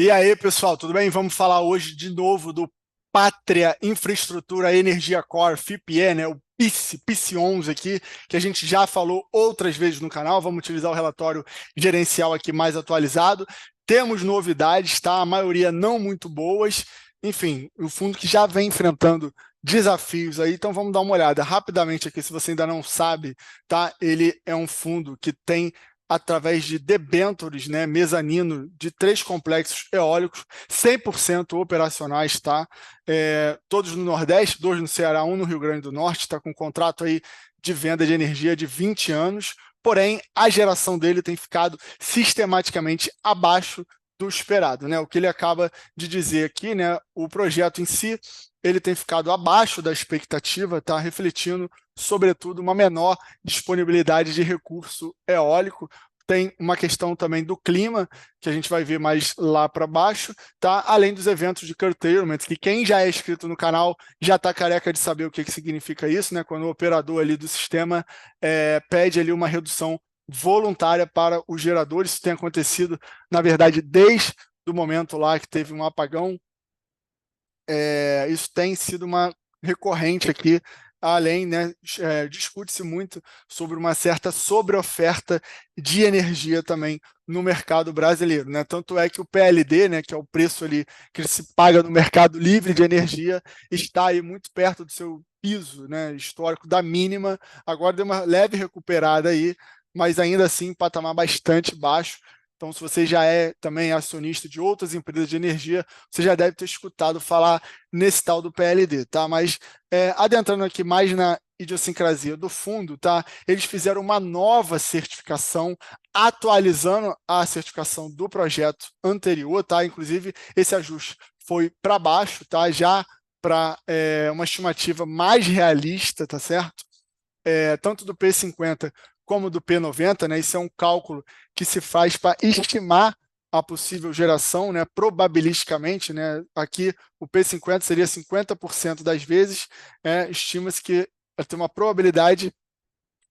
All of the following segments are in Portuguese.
E aí, pessoal, tudo bem? Vamos falar hoje de novo do Pátria Infraestrutura Energia Core, FIPE, né? O PIC 11 aqui, que a gente já falou outras vezes no canal. Vamos utilizar o relatório gerencial aqui mais atualizado. Temos novidades, tá? A maioria não muito boas. Enfim, o fundo que já vem enfrentando desafios aí, então vamos dar uma olhada rapidamente aqui, se você ainda não sabe, tá? Ele é um fundo que tem através de debêntures, né, mezanino, de 3 complexos eólicos, 100% operacionais, tá? Todos no Nordeste, 2 no Ceará, 1 no Rio Grande do Norte, está com um contrato aí de venda de energia de 20 anos, porém, a geração dele tem ficado sistematicamente abaixo do esperado, né? O que ele acaba de dizer aqui, né, o projeto em si, ele tem ficado abaixo da expectativa, tá? Refletindo, sobretudo, uma menor disponibilidade de recurso eólico. Tem uma questão também do clima, que a gente vai ver mais lá para baixo, tá? Além dos eventos de curtailment, que quem já é inscrito no canal já está careca de saber o que significa isso, né? Quando o operador ali do sistema pede ali uma redução voluntária para os geradores. Isso tem acontecido, na verdade, desde o momento lá que teve um apagão. Isso tem sido uma recorrente aqui, além, né, discute-se muito sobre uma certa sobreoferta de energia também no mercado brasileiro, né? Tanto é que o PLD, né, que é o preço ali que se paga no mercado livre de energia, está aí muito perto do seu piso, né, histórico da mínima. Agora deu uma leve recuperada aí, mas ainda assim patamar bastante baixo. Então, se você já é também acionista de outras empresas de energia, você já deve ter escutado falar nesse tal do PLD, tá? Mas adentrando aqui mais na idiosincrasia do fundo, tá? Eles fizeram uma nova certificação, atualizando a certificação do projeto anterior, tá? Inclusive, esse ajuste foi para baixo, tá? Já para uma estimativa mais realista, tá certo? Tanto do P50 como do P90, né? Isso é um cálculo que se faz para estimar a possível geração, né, probabilisticamente, né, aqui o P50 seria 50% das vezes, estima-se que tem uma probabilidade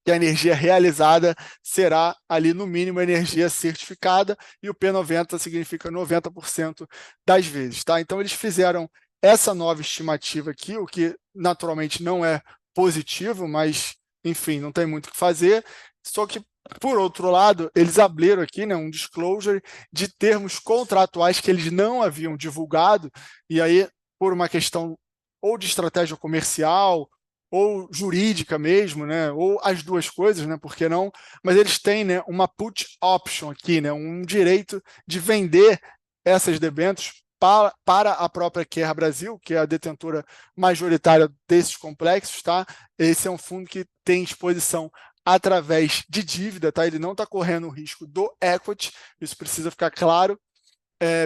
que a energia realizada será ali no mínimo a energia certificada, e o P90 significa 90% das vezes, tá? Então eles fizeram essa nova estimativa aqui, o que naturalmente não é positivo, mas enfim, não tem muito o que fazer. Só que, por outro lado, eles abriram aqui, né, um disclosure de termos contratuais que eles não haviam divulgado, e aí, por uma questão ou de estratégia comercial, ou jurídica mesmo, né, ou as duas coisas, né, por que não? Mas eles têm, né, uma put option aqui, né, um direito de vender essas debêntures para a própria Kerr Brasil, que é a detentora majoritária desses complexos, tá? Esse é um fundo que tem exposição através de dívida, tá? Ele não está correndo o risco do equity, isso precisa ficar claro,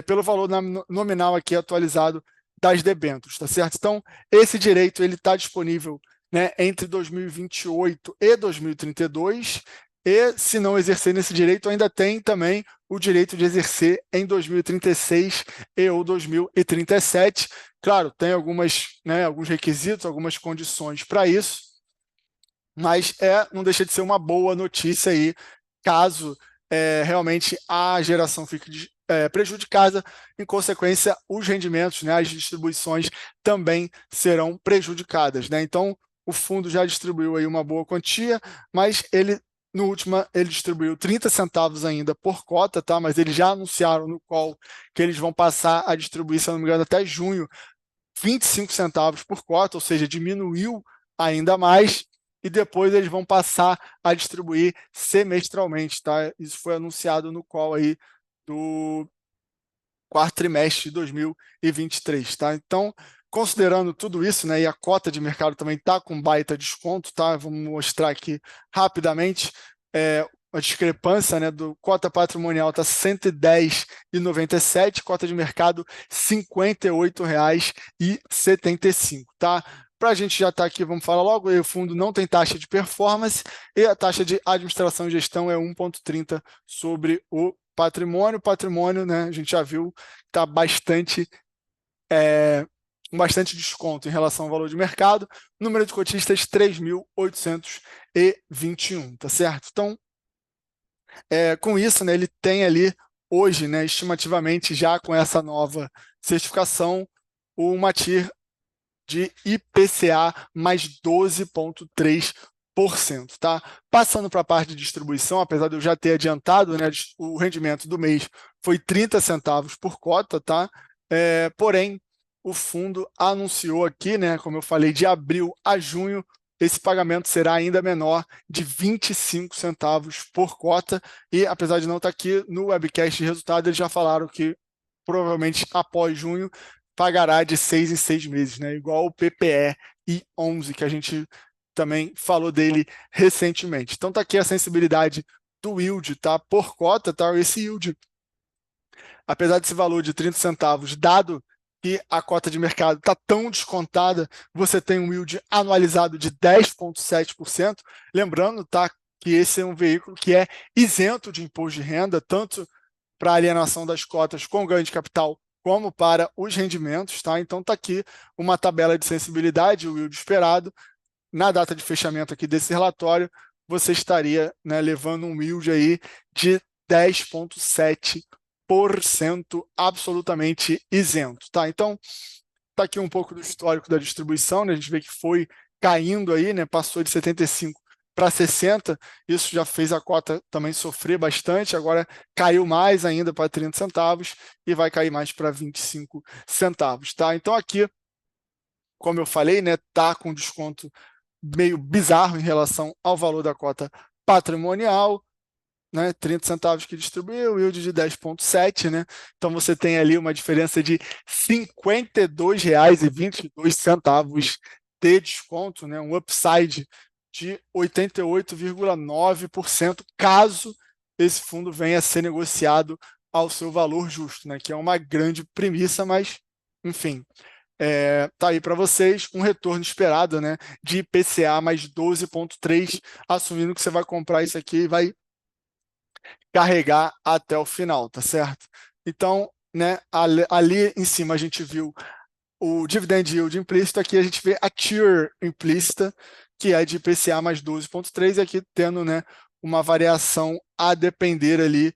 pelo valor nominal aqui atualizado das debêntures, tá certo? Então, esse direito ele está disponível, né, entre 2028 e 2032, e se não exercer nesse direito, ainda tem também o direito de exercer em 2036 e ou 2037. Claro, tem alguns requisitos, algumas condições para isso, mas não deixa de ser uma boa notícia aí, caso realmente a geração fique prejudicada, em consequência, os rendimentos, né, as distribuições também serão prejudicadas, né? Então, o fundo já distribuiu aí uma boa quantia, mas no último, ele distribuiu 30 centavos ainda por cota, tá? Mas eles já anunciaram no call que eles vão passar a distribuir, se não me engano, até junho, 25 centavos por cota, ou seja, diminuiu ainda mais, e depois eles vão passar a distribuir semestralmente, tá? Isso foi anunciado no call aí do quarto trimestre de 2023, tá? Então, considerando tudo isso, né, e a cota de mercado também está com baita desconto, tá? Vamos mostrar aqui rapidamente a discrepância, né, do cota patrimonial está R$ 110,97, cota de mercado R$ 58,75, tá? Para a gente já estar aqui, vamos falar logo, o fundo não tem taxa de performance e a taxa de administração e gestão é 1,30 sobre o patrimônio. Patrimônio, né, a gente já viu, está com bastante desconto em relação ao valor de mercado. Número de cotistas 3.821, tá certo? Então, com isso, né, ele tem ali hoje, né, estimativamente, já com essa nova certificação, uma TIR de IPCA mais 12,3%, tá? Passando para a parte de distribuição, apesar de eu já ter adiantado, né, o rendimento do mês foi 30 centavos por cota, tá? Porém, o fundo anunciou aqui, né, como eu falei, de abril a junho, esse pagamento será ainda menor, de 25 centavos por cota, e apesar de não estar aqui no webcast de resultado, eles já falaram que provavelmente após junho pagará de 6 em 6 meses, né? Igual o PPE 11, que a gente também falou dele recentemente. Então tá aqui a sensibilidade do yield, tá? Por cota, tá? Esse yield, apesar desse valor de 30 centavos, dado que a cota de mercado está tão descontada, você tem um yield anualizado de 10,7%. Lembrando, tá, que esse é um veículo que é isento de imposto de renda, tanto para a alienação das cotas com ganho de capital, como para os rendimentos, tá? Então está aqui uma tabela de sensibilidade, o yield esperado. Na data de fechamento aqui desse relatório, você estaria, né, levando um yield aí de 10,7%, absolutamente isento, tá? Então, está aqui um pouco do histórico da distribuição, né? A gente vê que foi caindo aí, né? Passou de 75 para 60, isso já fez a cota também sofrer bastante, agora caiu mais ainda para 30 centavos e vai cair mais para 25 centavos, tá? Então aqui, como eu falei, né, tá com desconto meio bizarro em relação ao valor da cota patrimonial, né, 30 centavos que distribuiu, yield de 10,7, né? Então você tem ali uma diferença de R$ 52,22 de desconto, né? Um upside de 88,9%, caso esse fundo venha a ser negociado ao seu valor justo, né? Que é uma grande premissa, mas, enfim, tá aí para vocês um retorno esperado, né, de IPCA mais 12,3, assumindo que você vai comprar isso aqui e vai carregar até o final, tá certo? Então, né, ali em cima a gente viu o dividend yield implícito, aqui a gente vê a TIR implícita, que é de IPCA mais 12,3, e aqui tendo, né, uma variação a depender ali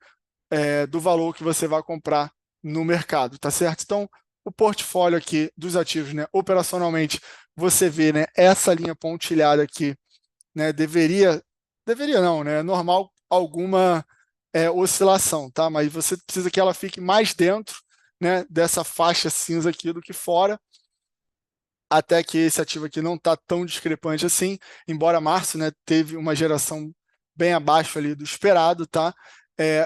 do valor que você vai comprar no mercado, tá certo? Então, o portfólio aqui dos ativos, né, operacionalmente, você vê, né, essa linha pontilhada aqui, né, deveria não, né, é normal alguma oscilação, tá? Mas você precisa que ela fique mais dentro, né, dessa faixa cinza aqui do que fora, até que esse ativo aqui não está tão discrepante assim, embora março, né, teve uma geração bem abaixo ali do esperado, tá?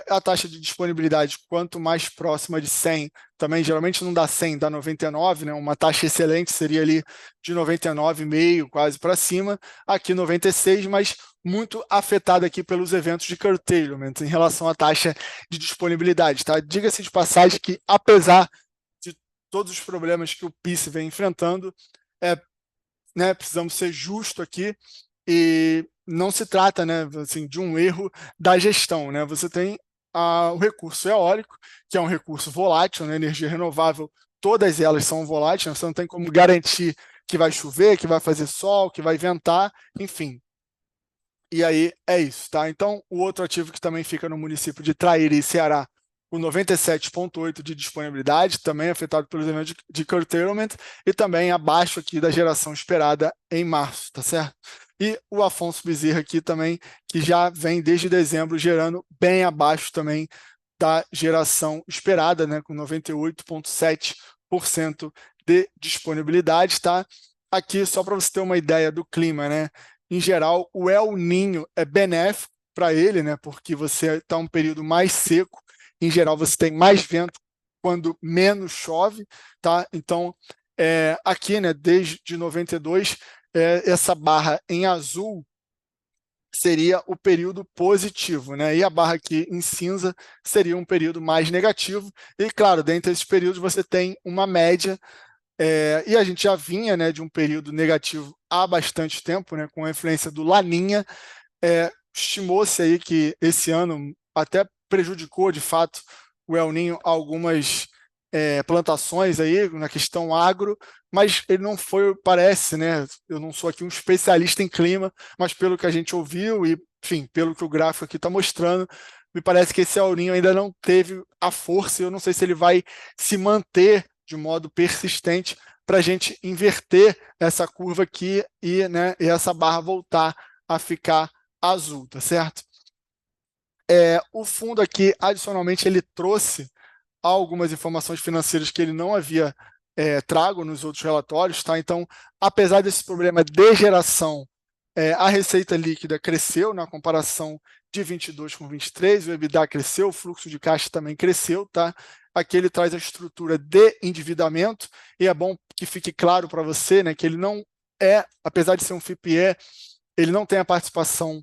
A taxa de disponibilidade, quanto mais próxima de 100, também geralmente não dá 100, dá 99, né? Uma taxa excelente seria ali de 99,5, quase para cima, aqui 96, mas muito afetada aqui pelos eventos de curtailment em relação à taxa de disponibilidade, tá? Diga-se de passagem que, apesar de todos os problemas que o PIS vem enfrentando, né, precisamos ser justos aqui, e não se trata, né, assim, de um erro da gestão, né? Você tem o recurso eólico, que é um recurso volátil, né, energia renovável, todas elas são voláteis, né? Você não tem como garantir que vai chover, que vai fazer sol, que vai ventar, enfim. E aí é isso, tá? Então, o outro ativo que também fica no município de Traíra, Ceará, com 97,8 de disponibilidade, também afetado pelos eventos de curtailment, e também abaixo aqui da geração esperada em março, tá certo? E o Afonso Bezerra aqui também, que já vem desde dezembro gerando bem abaixo também da geração esperada, né, com 98,7% de disponibilidade, tá? Aqui, só para você ter uma ideia do clima, né? Em geral, o El Ninho é benéfico para ele, né? Porque você está um período mais seco. Em geral, você tem mais vento quando menos chove, tá? Então, aqui, né, desde 92, essa barra em azul seria o período positivo, né? E a barra aqui em cinza seria um período mais negativo. E, claro, dentre esses períodos você tem uma média, e a gente já vinha, né, de um período negativo há bastante tempo, né, com a influência do Laninha. Estimou-se aí que esse ano até prejudicou, de fato, o El Ninho algumas plantações aí na questão agro, mas ele não foi, parece, né? Eu não sou aqui um especialista em clima, mas pelo que a gente ouviu e, enfim, pelo que o gráfico aqui está mostrando, me parece que esse El Niño ainda não teve a força, e eu não sei se ele vai se manter de modo persistente para a gente inverter essa curva aqui né, e essa barra voltar a ficar azul, tá certo? O fundo aqui, adicionalmente, ele trouxe algumas informações financeiras que ele não havia trago nos outros relatórios, tá? Então, apesar desse problema de geração, a receita líquida cresceu na comparação de 22 com 23, o EBITDA cresceu, o fluxo de caixa também cresceu, tá? Aqui ele traz a estrutura de endividamento, e é bom que fique claro para você, né, que ele não apesar de ser um FIPE, ele não tem a participação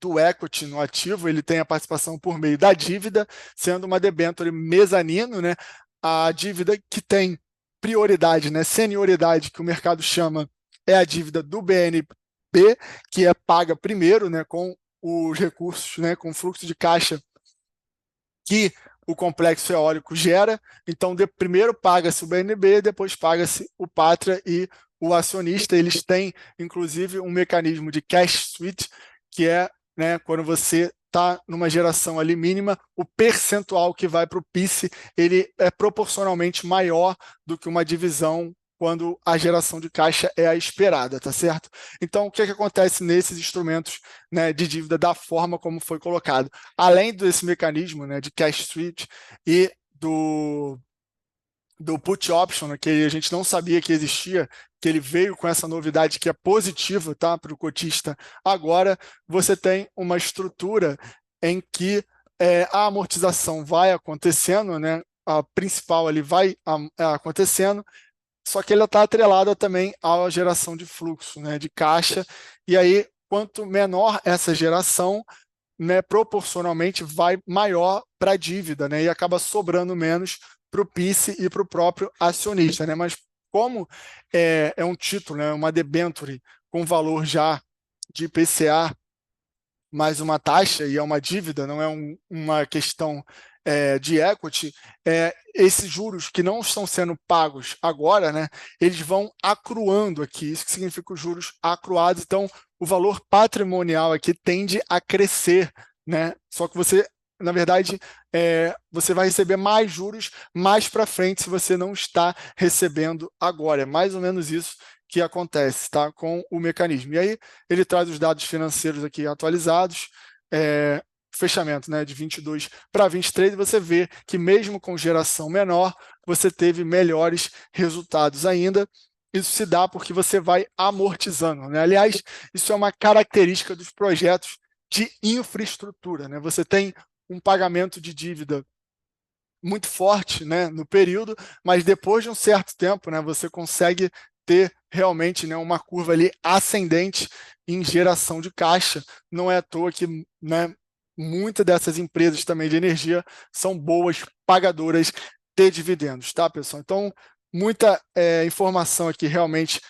do equity no ativo, ele tem a participação por meio da dívida, sendo uma debênture mezanino, né? A dívida que tem prioridade, né, senioridade, que o mercado chama, é a dívida do BNB, que é paga primeiro, né, com os recursos, né, com o fluxo de caixa que o complexo eólico gera. Então, primeiro paga-se o BNB, depois paga-se o Pátria e o acionista. Eles têm, inclusive, um mecanismo de cash sweep, que é, né, quando você está numa geração ali mínima, o percentual que vai para o PIS, ele é proporcionalmente maior do que uma divisão quando a geração de caixa é a esperada, tá certo? Então, o que acontece nesses instrumentos, né, de dívida da forma como foi colocado? Além desse mecanismo, né, de cash sweep e do put option, né, que a gente não sabia que existia, que ele veio com essa novidade que é positiva, tá, para o cotista. Agora você tem uma estrutura em que a amortização vai acontecendo, né, a principal ali vai acontecendo, só que ela está atrelada também à geração de fluxo, né, de caixa, e aí quanto menor essa geração, né, proporcionalmente vai maior para a dívida, né, e acaba sobrando menos para o PIS e para o próprio acionista, né, mas como é um título, né, uma debênture com valor já de IPCA mais uma taxa, e é uma dívida, não é uma questão de equity, esses juros que não estão sendo pagos agora, né, eles vão acruando aqui, isso que significa os juros acruados, então o valor patrimonial aqui tende a crescer, né, só que você, na verdade, você vai receber mais juros mais para frente se você não está recebendo agora, é mais ou menos isso que acontece, tá, com o mecanismo. E aí ele traz os dados financeiros aqui atualizados, fechamento, né, de 22 para 23, e você vê que mesmo com geração menor, você teve melhores resultados ainda. Isso se dá porque você vai amortizando, né? Aliás, isso é uma característica dos projetos de infraestrutura, né? Você tem um pagamento de dívida muito forte, né, no período, mas depois de um certo tempo, né, você consegue ter realmente, né, uma curva ali ascendente em geração de caixa. Não é à toa que, né, muitas dessas empresas também de energia são boas pagadoras de dividendos, tá, pessoal? Então, muita informação aqui realmente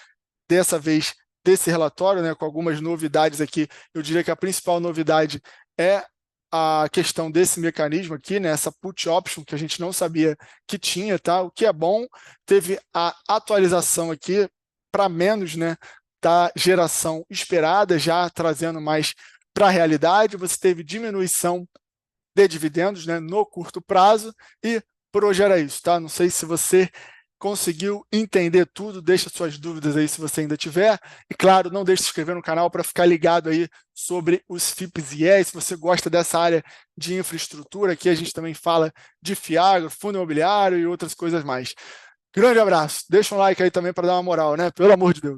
dessa vez desse relatório, né, com algumas novidades aqui. Eu diria que a principal novidade é a questão desse mecanismo aqui, né, essa put option que a gente não sabia que tinha, tá? O que é bom, teve a atualização aqui para menos, né, da geração esperada, já trazendo mais para a realidade. Você teve diminuição de dividendos, né, no curto prazo, e por hoje era isso, tá? Não sei se você conseguiu entender tudo, deixa suas dúvidas aí se você ainda tiver, e claro, não deixe de se inscrever no canal para ficar ligado aí sobre os FIPs e IEs. Se você gosta dessa área de infraestrutura, aqui a gente também fala de FIAGRO, fundo imobiliário e outras coisas mais. Grande abraço, deixa um like aí também para dar uma moral, né? Pelo amor de Deus.